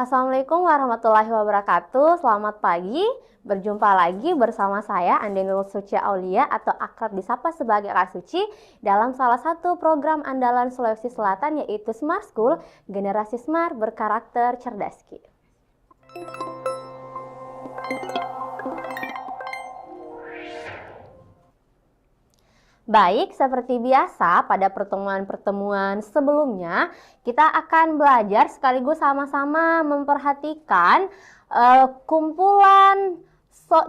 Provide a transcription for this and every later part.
Assalamualaikum warahmatullahi wabarakatuh. Selamat pagi. Berjumpa lagi bersama saya Andi Nurul Suci Aulia atau akrab disapa sebagai Kak Suci dalam salah satu program andalan Sulawesi Selatan yaitu Smart School, generasi smart berkarakter cerdas. Baik, seperti biasa pada pertemuan-pertemuan sebelumnya, kita akan belajar sekaligus sama-sama memperhatikan kumpulan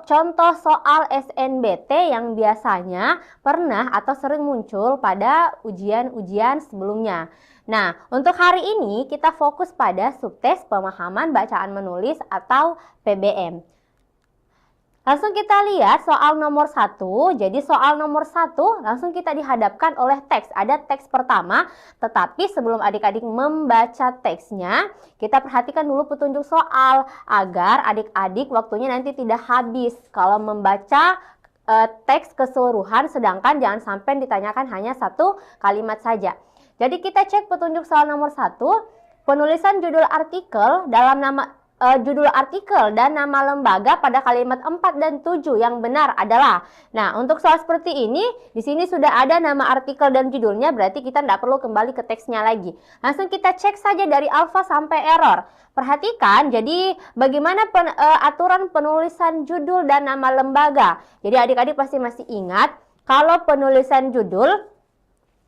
contoh soal SNBT yang biasanya pernah atau sering muncul pada ujian-ujian sebelumnya. Nah, untuk hari ini kita fokus pada subtes pemahaman bacaan menulis atau PBM. Langsung kita lihat soal nomor 1. Jadi soal nomor 1 langsung kita dihadapkan oleh teks. Ada teks pertama, tetapi sebelum adik-adik membaca teksnya, kita perhatikan dulu petunjuk soal agar adik-adik waktunya nanti tidak habis kalau membaca teks keseluruhan, sedangkan jangan sampai ditanyakan hanya satu kalimat saja. Jadi kita cek petunjuk soal nomor 1, penulisan judul artikel dalam judul artikel dan nama lembaga pada kalimat 4 dan 7 yang benar adalah. Nah, untuk soal seperti ini, di sini sudah ada nama artikel dan judulnya, berarti kita tidak perlu kembali ke teksnya lagi. Langsung kita cek saja dari alfa sampai error. Perhatikan, jadi bagaimana aturan penulisan judul dan nama lembaga. Jadi adik-adik pasti masih ingat, kalau penulisan judul,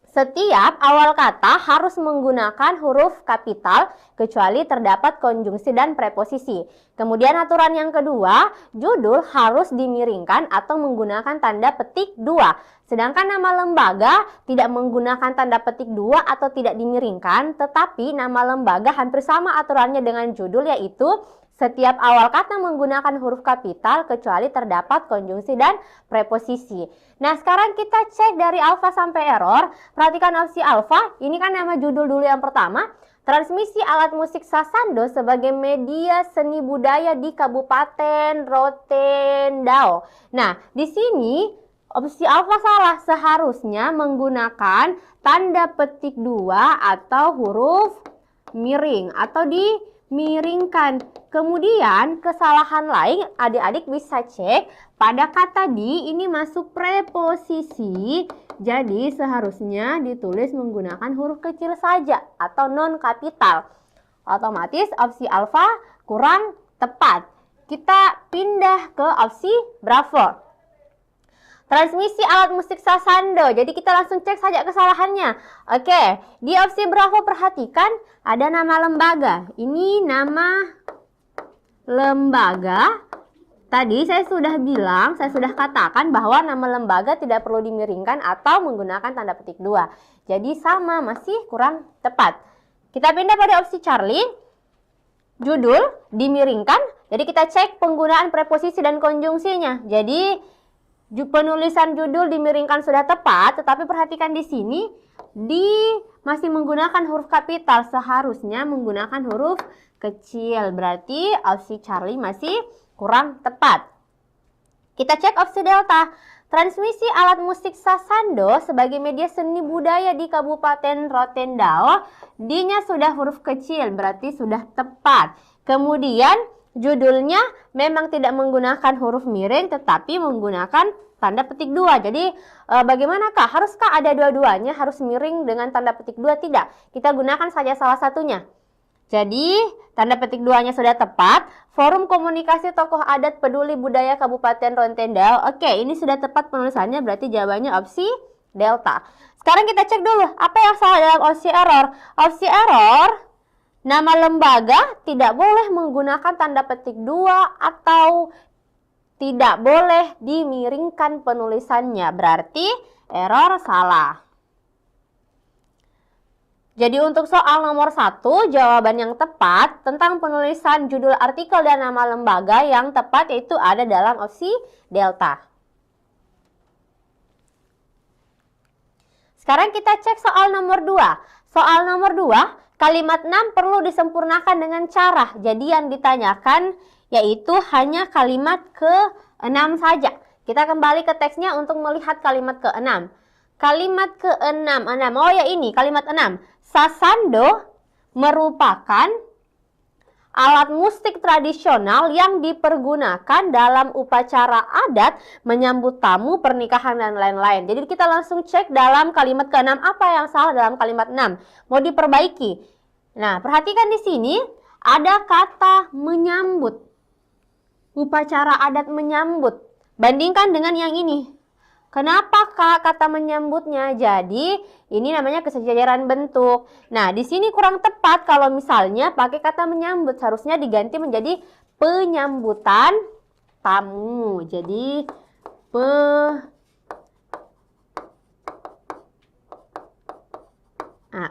setiap awal kata harus menggunakan huruf kapital kecuali terdapat konjungsi dan preposisi. Kemudian aturan yang kedua, judul harus dimiringkan atau menggunakan tanda petik 2. Sedangkan nama lembaga tidak menggunakan tanda petik 2 atau tidak dimiringkan, tetapi nama lembaga hampir sama aturannya dengan judul, yaitu setiap awal kata menggunakan huruf kapital kecuali terdapat konjungsi dan preposisi. Nah, sekarang kita cek dari alfa sampai error. Perhatikan opsi alfa, ini kan nama judul dulu yang pertama. Transmisi alat musik sasando sebagai media seni budaya di Kabupaten Rotendao. Nah, di sini opsi alfa salah. Seharusnya menggunakan tanda petik 2 atau huruf miring atau dimiringkan. Kemudian kesalahan lain adik-adik bisa cek pada kata di ini masuk preposisi, jadi seharusnya ditulis menggunakan huruf kecil saja atau non kapital. Otomatis opsi alfa kurang tepat. Kita pindah ke opsi bravo. Transmisi alat musik sasando. Jadi kita langsung cek saja kesalahannya. Oke, di opsi bravo perhatikan ada nama lembaga. Ini nama lembaga. Tadi saya sudah bilang, saya sudah katakan bahwa nama lembaga tidak perlu dimiringkan atau menggunakan tanda petik 2. Jadi sama, masih kurang tepat. Kita pindah pada opsi Charlie. Judul dimiringkan. Jadi kita cek penggunaan preposisi dan konjungsinya. Jadi penulisan judul dimiringkan sudah tepat, tetapi perhatikan di sini masih menggunakan huruf kapital, seharusnya menggunakan huruf kecil. Berarti opsi Charlie masih kurang tepat. Kita cek opsi delta. Transmisi alat musik sasando sebagai media seni budaya di Kabupaten Rotendao, D-nya sudah huruf kecil, berarti sudah tepat. Kemudian judulnya memang tidak menggunakan huruf miring tetapi menggunakan tanda petik 2. Jadi bagaimanakah? Haruskah ada dua-duanya? Harus miring dengan tanda petik 2? Tidak. Kita gunakan saja salah satunya. Jadi tanda petik 2-nya sudah tepat. Forum Komunikasi Tokoh Adat Peduli Budaya Kabupaten Rotendao. Oke, ini sudah tepat penulisannya, berarti jawabannya opsi delta. Sekarang kita cek dulu apa yang salah dalam opsi error. Opsi error, nama lembaga tidak boleh menggunakan tanda petik 2 atau tidak boleh dimiringkan penulisannya. Berarti error salah. Jadi untuk soal nomor 1, jawaban yang tepat tentang penulisan judul artikel dan nama lembaga yang tepat yaitu ada dalam opsi delta. Sekarang kita cek soal nomor 2. Soal nomor 2, kalimat 6 perlu disempurnakan dengan cara. Jadi yang ditanyakan yaitu hanya kalimat ke-6 saja. Kita kembali ke teksnya untuk melihat kalimat ke-6. Kalimat ke-6, oh ya ini kalimat 6. Sasando merupakan alat musik tradisional yang dipergunakan dalam upacara adat, menyambut tamu, pernikahan, dan lain-lain. Jadi kita langsung cek dalam kalimat ke-6 apa yang salah dalam kalimat 6. Mau diperbaiki. Nah, perhatikan di sini ada kata menyambut. Upacara adat menyambut. Bandingkan dengan yang ini. Kenapa kata menyambutnya? Jadi ini namanya kesejajaran bentuk. Nah, di sini kurang tepat kalau misalnya pakai kata menyambut. Harusnya diganti menjadi penyambutan tamu. Jadi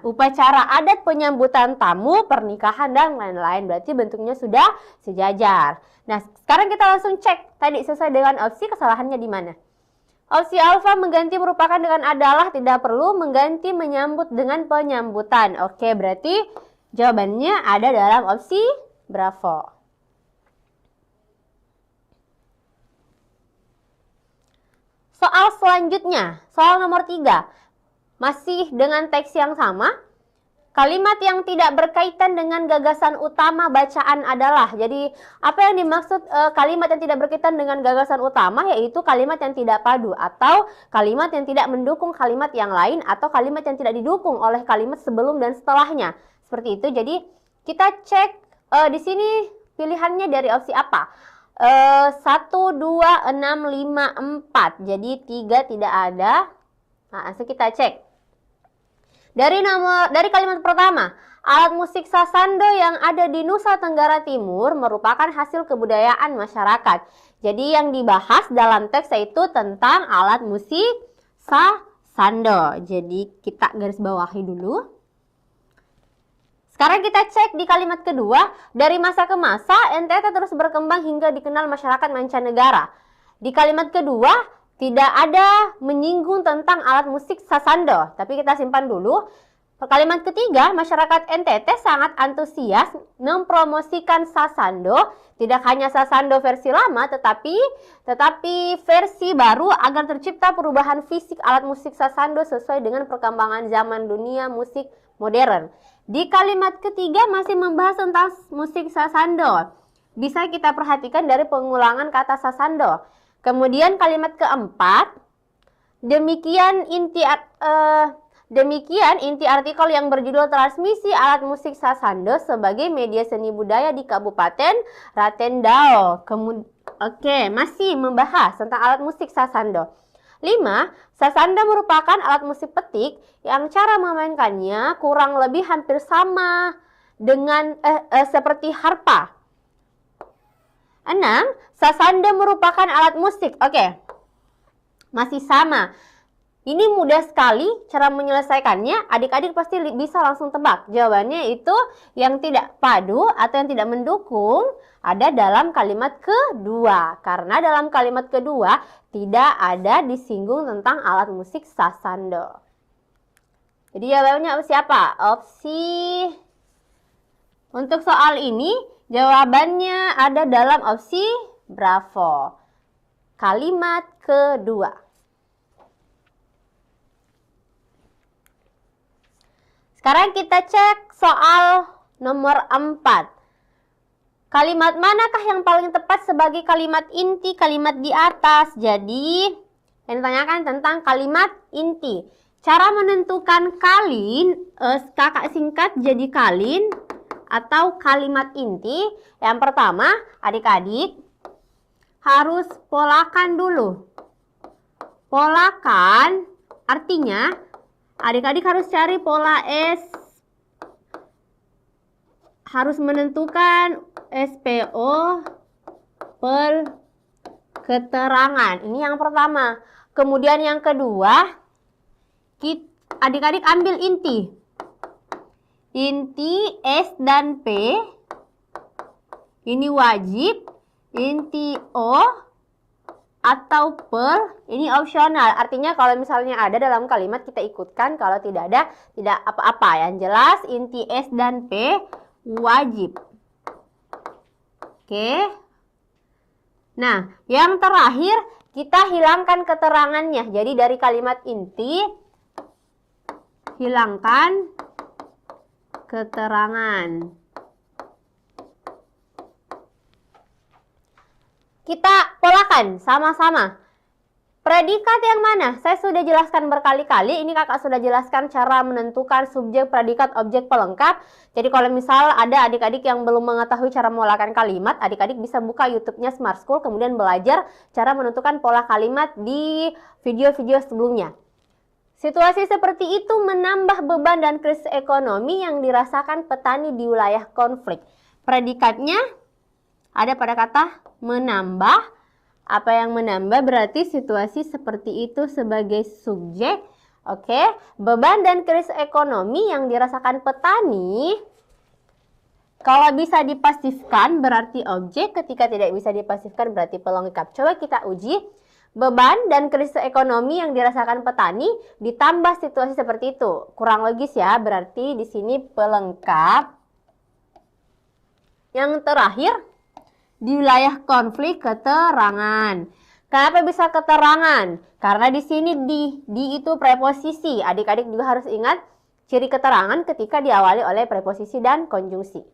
upacara adat penyambutan tamu, pernikahan, dan lain-lain. Berarti bentuknya sudah sejajar. Nah, sekarang kita langsung cek. Tadi sesuai dengan opsi, kesalahannya di mana? Opsi alfa mengganti merupakan dengan adalah, tidak perlu mengganti menyambut dengan penyambutan. Oke, berarti jawabannya ada dalam opsi Bravo. Soal selanjutnya, soal nomor 3. Masih dengan teks yang sama. Kalimat yang tidak berkaitan dengan gagasan utama bacaan adalah. Jadi apa yang dimaksud kalimat yang tidak berkaitan dengan gagasan utama, yaitu kalimat yang tidak padu atau kalimat yang tidak mendukung kalimat yang lain atau kalimat yang tidak didukung oleh kalimat sebelum dan setelahnya. Seperti itu. Jadi kita cek di sini pilihannya dari opsi apa? 1, 2, 6, 5, 4. Jadi 3 tidak ada. Nah, langsung kita cek. Dari kalimat pertama, alat musik sasando yang ada di Nusa Tenggara Timur merupakan hasil kebudayaan masyarakat. Jadi yang dibahas dalam teks yaitu tentang alat musik sasando. Jadi kita garis bawahi dulu. Sekarang kita cek di kalimat kedua, dari masa ke masa NTT terus berkembang hingga dikenal masyarakat mancanegara. Di kalimat kedua tidak ada menyinggung tentang alat musik sasando, tapi kita simpan dulu. Kalimat ketiga, masyarakat NTT sangat antusias mempromosikan sasando, tidak hanya sasando versi lama, tetapi versi baru agar tercipta perubahan fisik alat musik sasando sesuai dengan perkembangan zaman dunia musik modern. Di kalimat ketiga masih membahas tentang musik sasando. Bisa kita perhatikan dari pengulangan kata sasando. Kemudian kalimat keempat, demikian inti artikel yang berjudul transmisi alat musik sasando sebagai media seni budaya di Kabupaten Ratendao. Masih membahas tentang alat musik sasando. 5. Sasando merupakan alat musik petik yang cara memainkannya kurang lebih hampir sama dengan seperti harpa. 6. Sasando merupakan alat musik. Masih sama. Ini mudah sekali cara menyelesaikannya. Adik-adik pasti bisa langsung tebak. Jawabannya itu yang tidak padu atau yang tidak mendukung ada dalam kalimat kedua. Karena dalam kalimat kedua tidak ada disinggung tentang alat musik sasando. Jadi jawabannya opsi apa? Untuk soal ini jawabannya ada dalam opsi Bravo. Kalimat kedua. Sekarang kita cek soal nomor 4. Kalimat manakah yang paling tepat sebagai kalimat inti kalimat di atas? Jadi, yang ditanyakan tentang kalimat inti. Cara menentukan kakak singkat jadi kalin atau kalimat inti. Yang pertama, adik-adik harus polakan dulu. Polakan artinya adik-adik harus cari pola S. Harus menentukan SPO per keterangan. Ini yang pertama. Kemudian yang kedua, adik-adik ambil inti. Inti S dan P ini wajib, inti O atau per ini opsional. Artinya kalau misalnya ada dalam kalimat kita ikutkan, kalau tidak ada tidak apa-apa. Yang jelas inti S dan P wajib. Oke. Nah, yang terakhir kita hilangkan keterangannya. Jadi dari kalimat inti hilangkan keterangan. Beban, sama-sama. Predikat yang mana? Saya sudah jelaskan berkali-kali. Ini kakak sudah jelaskan cara menentukan subjek, predikat, objek, pelengkap. Jadi kalau misal ada adik-adik yang belum mengetahui cara memolakan kalimat, adik-adik bisa buka YouTube-nya Smart School, kemudian belajar cara menentukan pola kalimat di video-video sebelumnya. Situasi seperti itu menambah beban dan krisis ekonomi yang dirasakan petani di wilayah konflik. Predikatnya ada pada kata menambah. Apa yang menambah berarti situasi seperti itu sebagai subjek. Oke, beban dan krisis ekonomi yang dirasakan petani. Kalau bisa dipasifkan berarti objek, ketika tidak bisa dipasifkan berarti pelengkap. Coba kita uji. Beban dan krisis ekonomi yang dirasakan petani ditambah situasi seperti itu. Kurang logis ya, berarti di sini pelengkap. Yang terakhir, di wilayah konflik keterangan. Kenapa bisa keterangan? Karena di sini di itu preposisi. Adik-adik juga harus ingat ciri keterangan ketika diawali oleh preposisi dan konjungsi.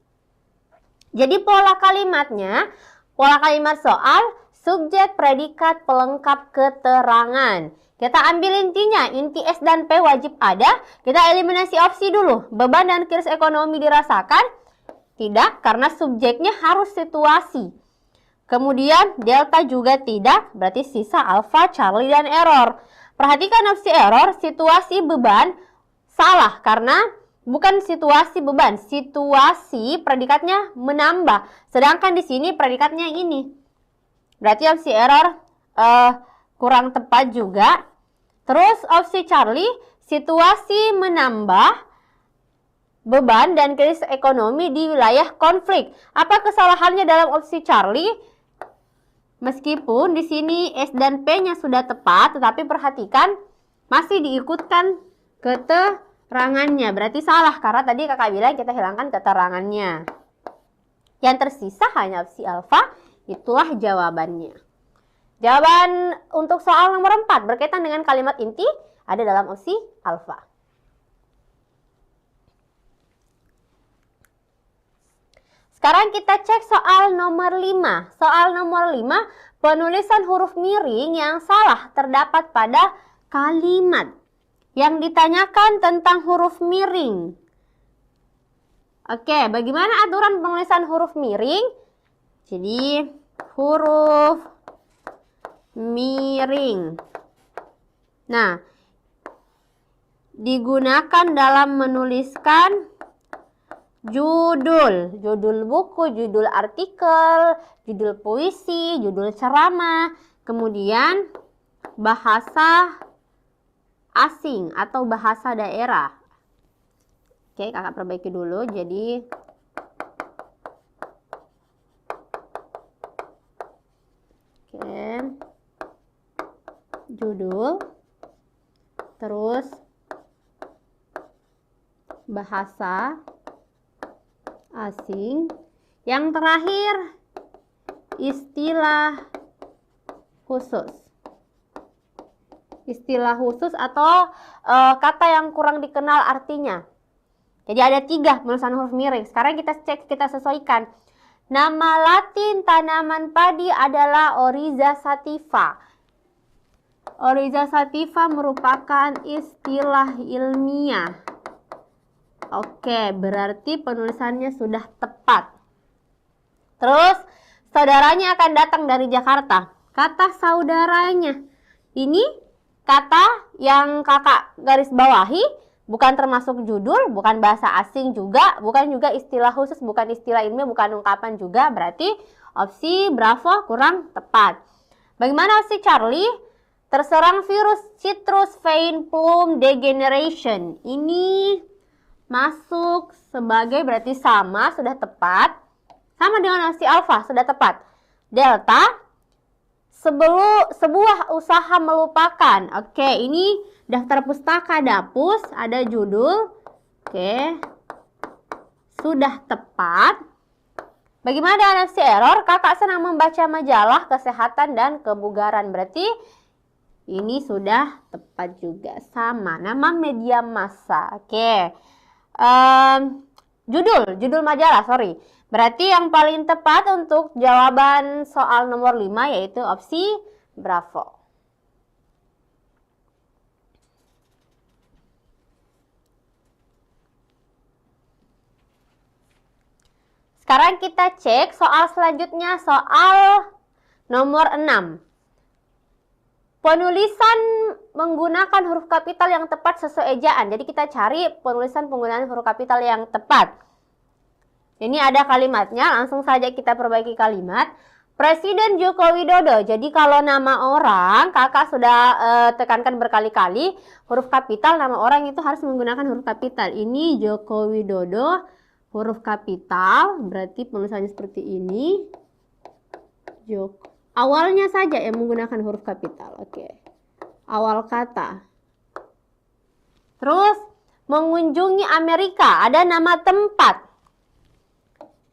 Jadi pola kalimatnya, pola kalimat soal subjek, predikat, pelengkap, keterangan. Kita ambil intinya, inti S dan P wajib ada. Kita eliminasi opsi dulu. Beban dan krisis ekonomi dirasakan. Tidak, karena subjeknya harus situasi. Kemudian delta juga tidak, berarti sisa alfa, Charlie, dan error. Perhatikan opsi error, situasi beban salah karena bukan situasi beban, situasi predikatnya menambah. Sedangkan di sini predikatnya ini. Berarti opsi error kurang tepat juga. Terus opsi Charlie, situasi menambah beban dan krisis ekonomi di wilayah konflik. Apa kesalahannya dalam opsi Charlie? Meskipun di sini S dan P-nya sudah tepat, tetapi perhatikan masih diikutkan keterangannya. Berarti salah karena tadi kakak bilang kita hilangkan keterangannya. Yang tersisa hanya opsi alfa, itulah jawabannya. Jawaban untuk soal nomor 4 berkaitan dengan kalimat inti ada dalam opsi alfa. Sekarang kita cek soal nomor 5. Soal nomor 5, penulisan huruf miring yang salah terdapat pada kalimat. Yang ditanyakan tentang huruf miring. Oke, bagaimana aturan penulisan huruf miring? Jadi, huruf miring. Nah, digunakan dalam menuliskan judul buku, judul artikel, judul puisi, judul ceramah, kemudian bahasa asing atau bahasa daerah. Oke, kakak perbaiki dulu. Jadi judul, terus bahasa asing, yang terakhir istilah khusus. Istilah khusus atau kata yang kurang dikenal artinya. Jadi ada 3 penulisan huruf miring. Sekarang kita cek, kita sesuaikan. Nama Latin tanaman padi adalah Oryza sativa. Oryza sativa merupakan istilah ilmiah. Oke, berarti penulisannya sudah tepat. Terus, saudaranya akan datang dari Jakarta. Kata saudaranya. Ini kata yang kakak garis bawahi, bukan termasuk judul, bukan bahasa asing juga, bukan juga istilah khusus, bukan istilah ilmiah, bukan ungkapan juga. Berarti opsi Bravo kurang tepat. Bagaimana opsi Charlie? Terserang virus citrus vine plume degeneration. Ini masuk sebagai berarti sama, sudah tepat. Sama dengan opsi alfa, sudah tepat. Delta, sebuah usaha melupakan. Oke, ini daftar pustaka Dapus, ada judul. Oke, sudah tepat. Bagaimana dengan opsi error? Kakak senang membaca majalah kesehatan dan kebugaran. Berarti ini sudah tepat juga, sama. Nama media massa. Oke. Judul majalah, sorry. Berarti yang paling tepat untuk jawaban soal nomor 5 yaitu opsi Bravo. Sekarang kita cek soal selanjutnya, soal nomor 6. Penulisan menggunakan huruf kapital yang tepat sesuai ejaan. Jadi kita cari penulisan penggunaan huruf kapital yang tepat. Ini ada kalimatnya, langsung saja kita perbaiki kalimat. Presiden Joko Widodo. Jadi kalau nama orang, kakak sudah tekankan berkali-kali, huruf kapital nama orang itu harus menggunakan huruf kapital. Ini Joko Widodo, huruf kapital, berarti penulisannya seperti ini. Awalnya saja yang menggunakan huruf kapital. Oke. Awal kata. Terus mengunjungi Amerika, ada nama tempat.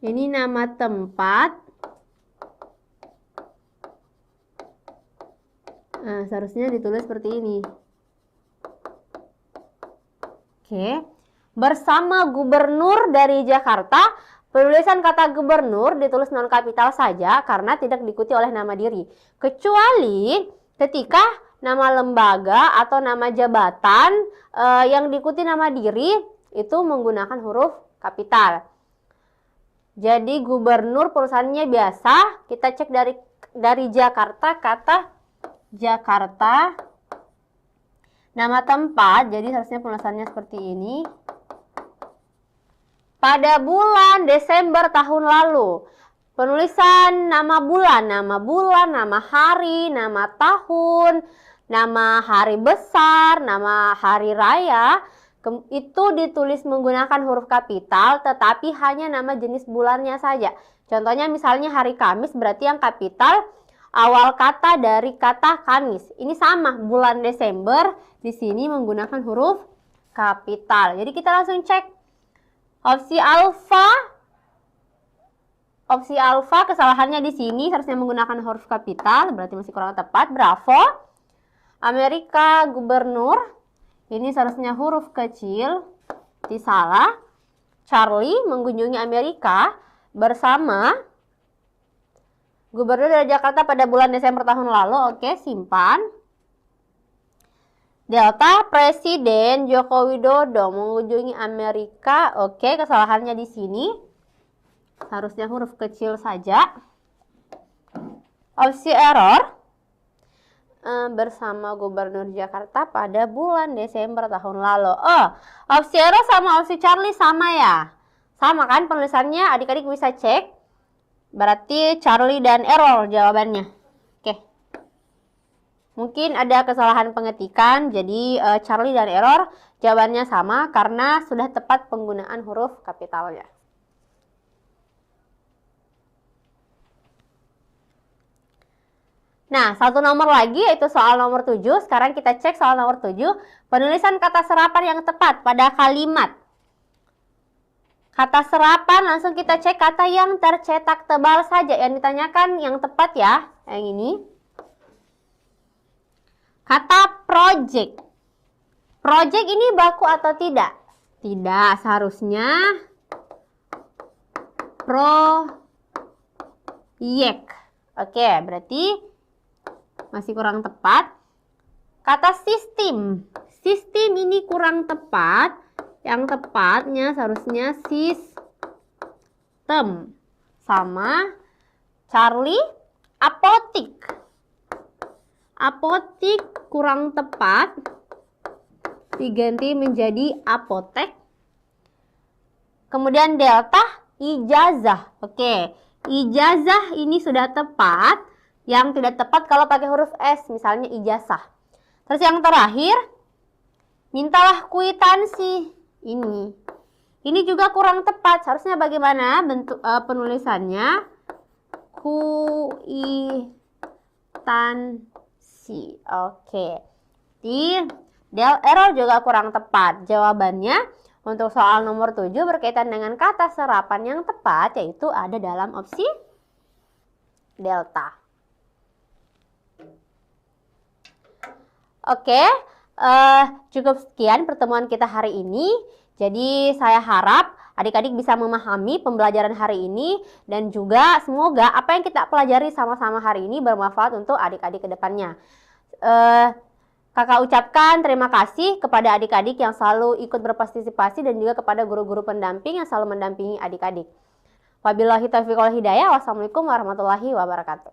Ini nama tempat. Nah, seharusnya ditulis seperti ini. Oke. Bersama gubernur dari Jakarta, penulisan kata gubernur ditulis non kapital saja karena tidak diikuti oleh nama diri. Kecuali ketika nama lembaga atau nama jabatan yang diikuti nama diri itu menggunakan huruf kapital. Jadi gubernur perusahaannya biasa, kita cek dari Jakarta, kata Jakarta. Nama tempat, jadi harusnya penulisannya seperti ini. Pada bulan Desember tahun lalu, penulisan nama bulan, nama hari, nama tahun, nama hari besar, nama hari raya, itu ditulis menggunakan huruf kapital, tetapi hanya nama jenis bulannya saja. Contohnya misalnya hari Kamis, berarti yang kapital awal kata dari kata Kamis. Ini sama, bulan Desember di sini menggunakan huruf kapital. Jadi kita langsung cek. Opsi alfa kesalahannya di sini harusnya menggunakan huruf kapital, berarti masih kurang tepat. Bravo. Amerika gubernur, ini seharusnya huruf kecil, salah. Charlie mengunjungi Amerika bersama gubernur dari Jakarta pada bulan Desember tahun lalu. Oke, simpan. Delta, Presiden Joko Widodo mengunjungi Amerika. Oke, kesalahannya di sini. Harusnya huruf kecil saja. Opsi error. Bersama Gubernur Jakarta pada bulan Desember tahun lalu. Opsi error sama opsi Charlie sama ya? Sama kan penulisannya? Adik-adik bisa cek. Berarti Charlie dan error jawabannya. Oke. Mungkin ada kesalahan pengetikan, jadi Charlie dan error jawabannya sama karena sudah tepat penggunaan huruf kapitalnya. Nah, satu nomor lagi yaitu soal nomor 7. Sekarang kita cek soal nomor 7. Penulisan kata serapan yang tepat pada kalimat. Kata serapan langsung kita cek kata yang tercetak tebal saja. Yang ditanyakan yang tepat ya, yang ini. Kata project. Project ini baku atau tidak? Tidak, seharusnya proyek. Oke, berarti masih kurang tepat. Kata sistem. Sistem ini kurang tepat. Yang tepatnya seharusnya sistem. Sama Charlie, apotik. Apotik kurang tepat. Diganti menjadi apotek. Kemudian delta, ijazah. Oke, ijazah ini sudah tepat. Yang tidak tepat kalau pakai huruf S, misalnya ijazah. Terus yang terakhir, mintalah kwitansi. Ini juga kurang tepat. Seharusnya bagaimana bentuk penulisannya? Kwitansi. Oke. Di error juga kurang tepat. Jawabannya untuk soal nomor 7 berkaitan dengan kata serapan yang tepat, yaitu ada dalam opsi delta. Oke, Cukup sekian pertemuan kita hari ini. Jadi saya harap adik-adik bisa memahami pembelajaran hari ini dan juga semoga apa yang kita pelajari sama-sama hari ini bermanfaat untuk adik-adik ke depannya. Kakak ucapkan terima kasih kepada adik-adik yang selalu ikut berpartisipasi dan juga kepada guru-guru pendamping yang selalu mendampingi adik-adik. Wabillahi taufiq wal hidayah. Wassalamualaikum warahmatullahi wabarakatuh.